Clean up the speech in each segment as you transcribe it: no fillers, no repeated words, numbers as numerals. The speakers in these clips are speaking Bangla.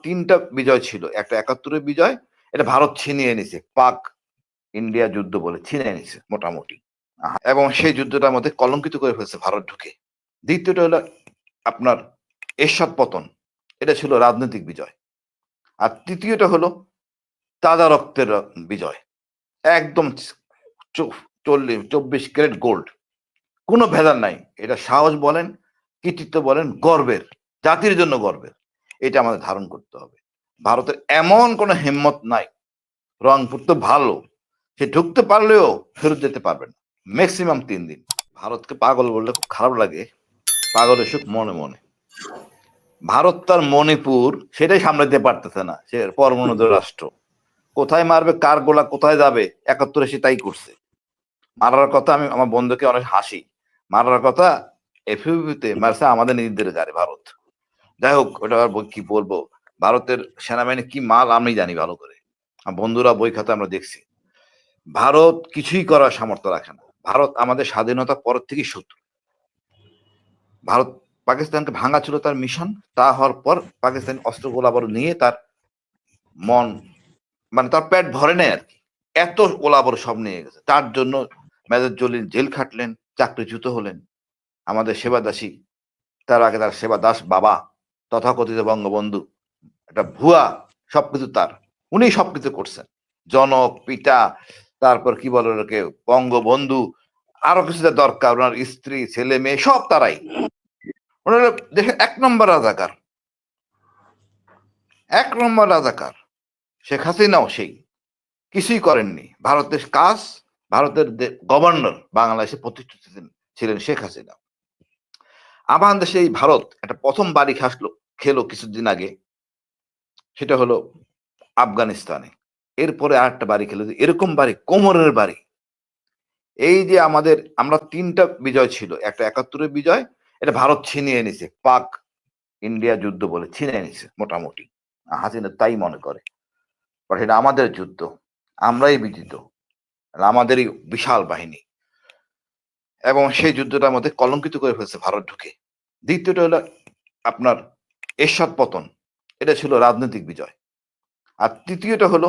তিনটা বিজয় ছিল, একটা ৭১-এর বিজয়, এটা ভারত ছিনিয়ে নিছে, পাক ইন্ডিয়া যুদ্ধ বলে ছিনিয়ে নিছে মোটামুটি। এবং সেই যুদ্ধটার মধ্যে কলঙ্কিত করে ফেলছে ভারত ঢুকে। দ্বিতীয়টা হলো আপনার এরশাদ পতন, এটা ছিল রাজনৈতিক বিজয়। আর তৃতীয়টা হলো তাজা রক্তের বিজয়, একদম 24 ক্যারেট গোল্ড, কোনো ভেজাল নাই। এটা সাহস বলেন, কৃতিত্ব বলেন, গর্বের, জাতির জন্য গর্বের। এটা আমাদের ধারণ করতে হবে। ভারতের এমন কোনো হিম্মত নাই, রংপুর তো ভালো, সে ঢুকতে পারলেও ফেরত যেতে পারবে না, ম্যাক্সিমাম 3 দিন। ভারতকে পাগল বললে খুব খারাপ লাগে, পাগলের সুখ মনে মনে। ভারত তার মণিপুর সেটাই সামলাতে পারতেছে না, সে পরমাণু রাষ্ট্র, কোথায় মারবে, কার গোলা কোথায় যাবে, ৭১-এ সে তাই করছে। মারার কথা, আমি আমার বন্ধুকে অনেক হাসি, মারার কথা এফইউতে মারছে আমাদের নিজেদের গাড়ি ভারত। যাই হোক, ওটা আর কি বলবো, ভারতের সেনাবাহিনী কি মাল আমি জানি ভালো করে, বন্ধুরা বই খাতা আমরা দেখছি। ভারত কিছুই করার সামর্থ্য রাখে না। ভারত আমাদের স্বাধীনতা পরের থেকেই শত্রু। ভারত পাকিস্তানকে ভাঙা ছিল তার মিশন, তা হওয়ার পর পাকিস্তান অস্ত্রগুলো আবার নিয়ে তার মন, মানে তার পেট ভরে নেয় আর কি, এত গোলাবর সব নিয়ে গেছে। তার জন্য মেজর জলিল জেল খাটলেন, চাকরিচ্যুত হলেন। আমাদের সেবাদাসী, তার আগে তার সেবা দাস বাবা, তথাকথিত বঙ্গবন্ধু, একটা ভুয়া, সবকিছু তার, উনি সবকিছু করছেন। জনক, পিতা, তারপর কি বলে ওকে বঙ্গবন্ধু, আরো কিছু দরকার, ওনার স্ত্রী, ছেলে মেয়ে সব তারাই। ওনারা দেশের 1 নম্বর রাজাকার, 1 নম্বর রাজাকার। শেখ হাসিনাও সেই, কিছুই করেননি। ভারতের কাজ, ভারতের গভর্নর বাংলাদেশে প্রতিষ্ঠিত ছিলেন শেখ হাসিনা। আমার দেশে এই ভারত একটা প্রথম বাড়ি খেলো কিছুদিন আগে, সেটা হলো আফগানিস্তানে। এরপরে আরেকটা বাড়ি খেলো, এরকম বাড়ি, কোমরের বাড়ি। এই যে আমরা 3টা বিজয় ছিল, একটা ৭১-এর বিজয়, এটা ভারত ছিনিয়ে নিছে, পাক ইন্ডিয়া যুদ্ধ বলে ছিনিয়ে নিছে মোটামুটি। হাসিনা তাই মনে করে, বাট এটা আমাদের যুদ্ধ, আমরাই বিজিত, আমাদেরই বিশাল বাহিনী। এবং সেই যুদ্ধটার মধ্যে কলঙ্কিত করে ফেলছে ভারত ঢুকে। দ্বিতীয়টা হলো আপনার এরশাদ পতন, এটা ছিল রাজনৈতিক বিজয়। আর তৃতীয়টা হলো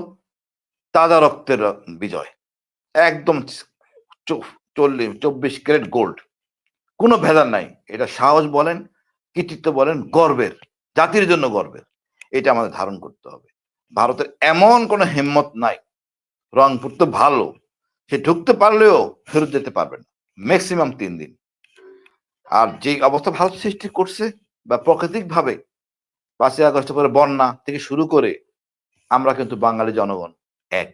তাজা রক্তের বিজয়, একদম 24 ক্যারেট গোল্ড, কোনো ভেজাল নাই। এটা সাহস বলেন, কৃতিত্ব বলেন, গর্বের, জাতির জন্য গর্বের। এটা আমাদের ধারণ করতে হবে। ভারতের এমন কোনো হিম্মত নাই, রংপুর তো ভালো, সে ঢুকতে পারলেও ফেরত যেতে পারবে না, ম্যাক্সিমাম 3 দিন। আর যে অবস্থা ভারত সৃষ্টি করছে, বা প্রাকৃতিক ভাবে 5ই আগস্ট করে বন্যা থেকে শুরু করে, আমরা কিন্তু বাঙালি জনগণ এক,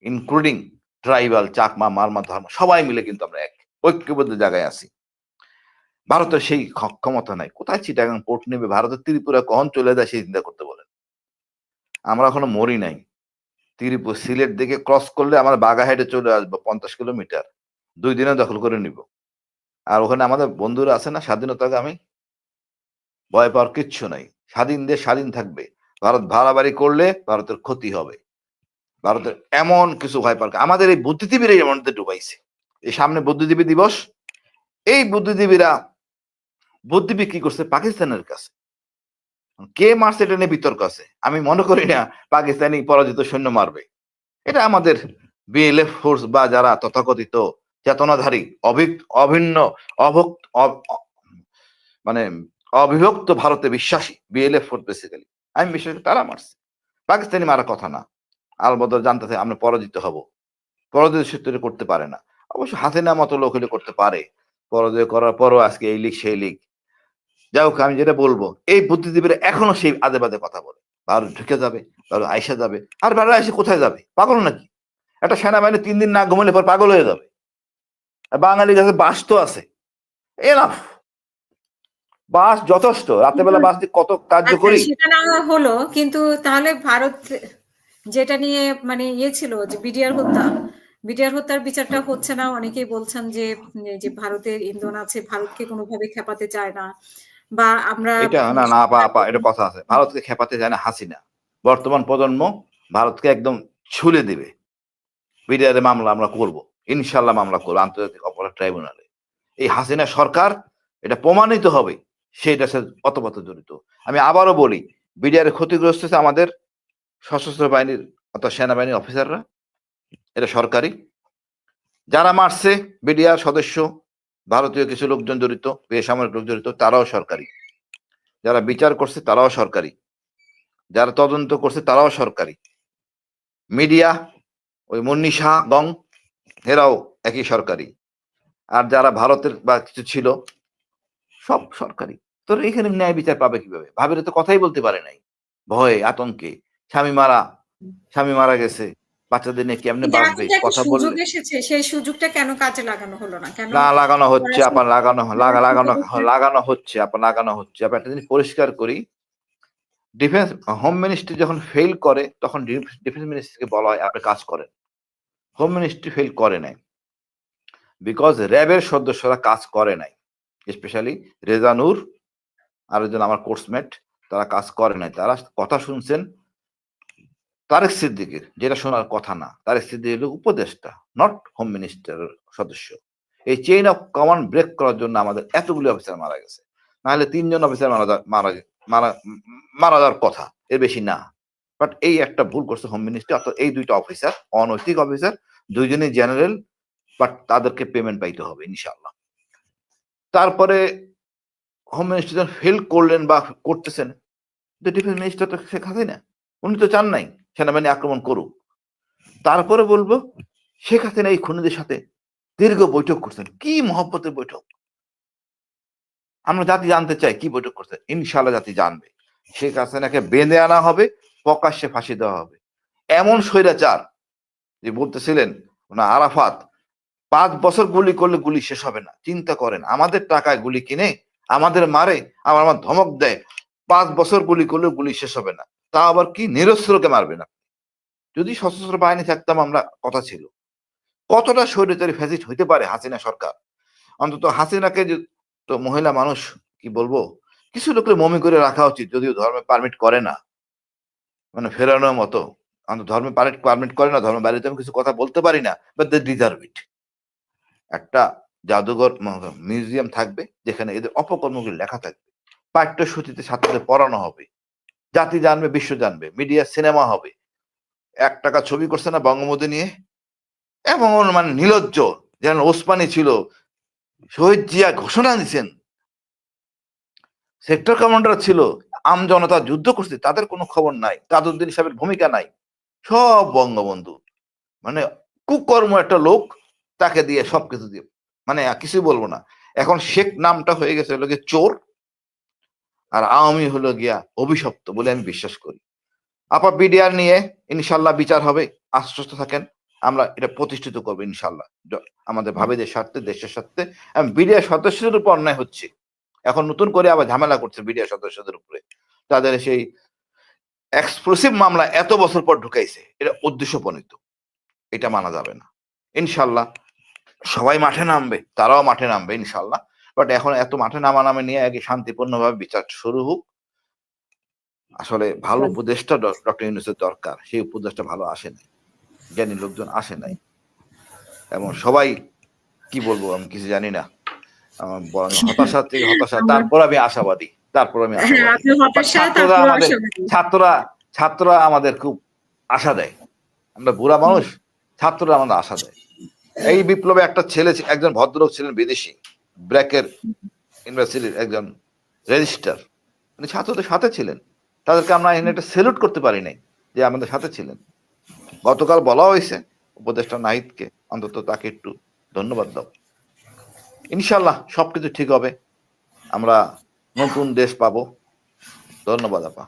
ইনক্লুডিং ট্রাইবাল, চাকমা, মারমা, ধর্ম, সবাই মিলে কিন্তু আমরা এক, ঐক্যবদ্ধ জায়গায় আছি। ভারতের সেই ক্ষমতা নাই। কোথায় চিটাগাং পোর্ট নেবে, ভারতের ত্রিপুরা কখন চলে যায় সেই চিন্তা করতে বলেন। আমরা এখনো মরি নাই। ত্রিপুরা সিলেট দিকে ক্রস করলে আমরা বাগাহাটে চলে আসবো, 50 কিলোমিটার, 2 দিনে দখল করে নিব। আর ওখানে আমাদের বন্ধুরা আছে না স্বাধীনতাকামী, ভয় পাওয়ার কিচ্ছু নাই। স্বাধীন দেশ স্বাধীন থাকবে। ভারত ভাড়াবাড়ি করলে ভারতের ক্ষতি হবে। ভারতের এমন কিছু ভয় পাওয়ার, আমাদের এই বুদ্ধিজীবীরা এর মধ্যে ডুবাইছে। এই সামনে বুদ্ধিজীবী দিবস, এই বুদ্ধিজীবীরা বুদ্ধি বিক্রি করছে পাকিস্তানের কাছে। কে মারছে এটা নিয়ে বিতর্ক আছে। আমি মনে করি না পাকিস্তানি পরাজিত সৈন্য মারবে। এটা আমাদের বিএলএফ ফোর্স বা যারা তথাকথিত চেতনাধারী, অভিন্ন, মানে অবিভক্ত ভারতে বিশ্বাসী বিএলএফ ফোর্স বেসিক্যালি, আমি বিশ্বাস করি তারা মারছে। পাকিস্তানি মারার কথা না। আলবদর জানতেছে আমরা পরাজিত হব, পরাজয় সূত্রে করতে পারে না। অবশ্য হাসিনা মতো লোক হলে করতে পারে, পরাজয় করার পরও আজকে এই লিগ সেই লিগ। যাই হোক, আমি যেটা বলবো, এই বুদ্ধিজীবীরা এখনো সেই আজে বাজে কথা বলে। ভারত ঢুকে যাবে, ভারত আইসা যাবে। আর ভারত আইসে কোথায় যাবে, পাগল নাকি? একটা সেনাবাহিনী 3 দিন না ঘুমালে পর পাগল হয়ে যাবে। বাঙালির কাছে বাস তো আছে, এনাফ, বাস যথেষ্ট। রাতের বাস দিয়ে কত কার্যকরী। সেটা না হলো, কিন্তু তাহলে ভারত যেটা নিয়ে মানে ছিল যে বিডিআর হত্যার বিচারটা হচ্ছে না। অনেকেই বলছেন যে ভারতের ইন্ধন আছে, ভারতকে কোনোভাবে খেপাতে চায় না, বা আমরা এটা না না আপা, এটা কথা আছে, ভারতকে খেপাতে যায় না হাসিনা। বর্তমান প্রজন্ম ভারতকে একদম ছুলে দিবে। বিডিআর মামলা আমরা করব, ইনশাল্লাহ মামলা করবো আন্তর্জাতিক অপরাধ ট্রাইব্যুনালে। এই হাসিনা সরকার, এটা প্রমাণিত হবে সেটা সে অতপত জড়িত। আমি আবারও বলি, বিডিআর ক্ষতিগ্রস্ত হচ্ছে আমাদের সশস্ত্র বাহিনীর অর্থাৎ সেনাবাহিনীর অফিসাররা, এটা সরকারি। যারা মারছে বিডিআর সদস্য, ভারতীয় কিছু লোকজন জড়িত, বেসামরিক লোক জড়িত, তারাও সরকারি। যারা বিচার করছে তারাও সরকারি, যারা তদন্ত করছে তারাও সরকারি। মিডিয়া ওই মুন্নি শাহ গং এরাও একই সরকারি। আর যারা ভারতের বা কিছু ছিল সব সরকারি। তো এখানে ন্যায় বিচার পাবে কিভাবে? ভাবিরে তো কথাই বলতে পারে নাই, ভয়ে আতঙ্কে। স্বামী মারা গেছে, বাচ্চাদের নিয়ে কেমনে বাঁচবে? কথা সুযোগ বললে এসেছে, সেই সুযোগটা কেন কাজে লাগানো হলো না? কেন না লাগানো হচ্ছে আপনার, লাগানো হচ্ছে আপনার। একটা জিনিস পরিষ্কার করি, ডিফেন্স হোম মিনিস্ট্রি যখন ফেল করে তখন ডিফেন্স মিনিস্ট্রিকে বলা হয় আপনি কাজ করেন। হোম মিনিস্ট্রি ফেল করে নাই বিকজ র্যাবের সদস্যরা কাজ করে নাই, স্পেশালি রেজানুর আর একজন আমার কোর্সমেট, তারা কাজ করে নাই। তারা কথা শুনছেন তারেক সিদ্দিকের, যেটা শোনার কথা না। তারেক সিদ্দিক হলো উপদেষ্টা, নট হোম মিনিস্টারের সদস্য। এই চেইন অফ কমান্ড ব্রেক করার জন্য আমাদের এতগুলি অফিসার মারা গেছে, নাহলে 3 জন অফিসার মারা যাওয়ার কথা, এর বেশি না। বাট এই একটা ভুল করছে হোম মিনিস্টার, অর্থাৎ এই দুইটা অফিসার অনৈতিক অফিসার, দুইজনই জেনারেল, বাট তাদেরকে পেমেন্ট পাইতে হবে ইনশাআল্লাহ। তারপরে হোম মিনিস্টার যখন ফেল করলেন বা করতেছেন, ডিফেন্স মিনিস্টার তো শেখ হাসিনা, উনি তো চান নাই সেনাবাহিনী আক্রমণ করুক। তারপরে বলবো শেখ হাসিনা এই খুনিদের সাথে দীর্ঘ বৈঠক করছেন, কি মহব্বতের বৈঠক। আমরা জাতি জানতে চাই কি বৈঠক করছেন। ইনশাআল্লাহ জাতি জানবে। শেখ হাসিনাকে বেঁধে আনা হবে, প্রকাশ্যে ফাঁসি দেওয়া হবে। এমন স্বৈরাচার যে বলতেছিলেন না আরাফাত 5 বছর গুলি করলে গুলি শেষ হবে না। চিন্তা করেন, আমাদের টাকায় গুলি কিনে আমাদের মারে, আমার ধমক দেয় 5 বছর গুলি করলে গুলি শেষ হবে না। তা আবার কি নিরস্ত্রকে মারবে না। যদি সশস্ত্র বাহিনী থাকতাম আমরা, কথা ছিল। কতটা স্বৈরাচারী ফ্যাসিস্ট হইতে পারে হাসিনা সরকার? অন্তত হাসিনাকে তো মহিলা মানুষ, কি বলবো, কিছু লোকের মমি করে রাখা উচিত, যদিও ধর্মে পারমিট করে না, মানে ফেরানোর মতো। অন্তত ধর্মে পারমিট করে না, ধর্মের বাইরে আমি কিছু কথা বলতে পারি না, বাট দে ডিজার্ভ ইট। একটা জাদুঘর মিউজিয়াম থাকবে যেখানে এদের অপকর্মগুলি লেখা থাকবে, পাঠ্যসূচিতে ছাত্রদের পড়ানো হবে, জাতি জানবে, বিশ্ব জানবে, মিডিয়া সিনেমা হবে। 1 টাকা ছবি করছে না বঙ্গবন্ধু নিয়ে, এমন মানে নির্লজ্জ, যেন ওসমানী ছিল। শহীদ জিয়া ঘোষণা দিচ্ছেন, সেক্টর কমান্ডার ছিল, আম জনতা যুদ্ধ করছে, তাদের কোনো খবর নাই, তাজউদ্দিন সাহেবের ভূমিকা নাই, সব বঙ্গবন্ধু। মানে কুকর্ম একটা লোক, তাকে দিয়ে সবকিছু দিয়ে, মানে কিছুই বলবো না। এখন শেখ নামটা হয়ে গেছে হলো গিয়ে চোর, আর আওয়ামী হলো গিয়া অভিশপ্ত বলে আমি বিশ্বাস করি। বিডিআর নিয়ে ইনশাল্লাহ বিচার হবে, আশ্বস্ত থাকেন। আমরা এটা প্রতিষ্ঠিত করবো ইনশাল্লাহ, আমাদের ভাবিদের স্বার্থে, দেশের স্বার্থে। বিডিআর সদস্যদের উপর অন্যায় হচ্ছে, এখন নতুন করে আবার ঝামেলা করছে বিডিআর সদস্যদের উপরে। তাদের সেই এক্সপ্লোসিভ মামলা এত বছর পর ঢুকাইছে, এটা উদ্দেশ্য প্রণীত, এটা মানা যাবে না। ইনশাল্লাহ সবাই মাঠে নামবে, তারাও মাঠে নামবে ইনশাল্লাহ। বাট এখন এত মাঠে নামে নিয়ে আগে শান্তিপূর্ণভাবে বিচার শুরু হোক। আসলে ভালো উপদেশটা ডক্টর ইউনূসের দরকার, সেই উপদেশটা ভালো আসে নাই, জ্ঞানী লোকজন আসে নাই, এবং সবাই কি বলবো আমি কিছু জানি না, হতাশা থেকে হতাশা, তারপর আমি আশাবাদী, ছাত্ররা আমাদের খুব আশা দেয়। আমরা বুড়া মানুষ, ছাত্ররা আমাদের আশা দেয়। এই বিপ্লবে একটা ছেলে, একজন ভদ্রলোক ছিলেন বিদেশি, ব্র্যাকের ইউনিভার্সিটির একজন রেজিস্ট্রার, উনি ছাত্রদের সাথে ছিলেন। তাদেরকে আমরা একটা স্যালুট করতে পারি নাই যে আমাদের সাথে ছিলেন। গতকাল বলা হয়েছে উপদেষ্টা নাহিদকে, অন্তত তাকে একটু ধন্যবাদ দাও। ইনশাল্লাহ সবকিছু ঠিক হবে, আমরা নতুন দেশ পাবো। ধন্যবাদ আপা।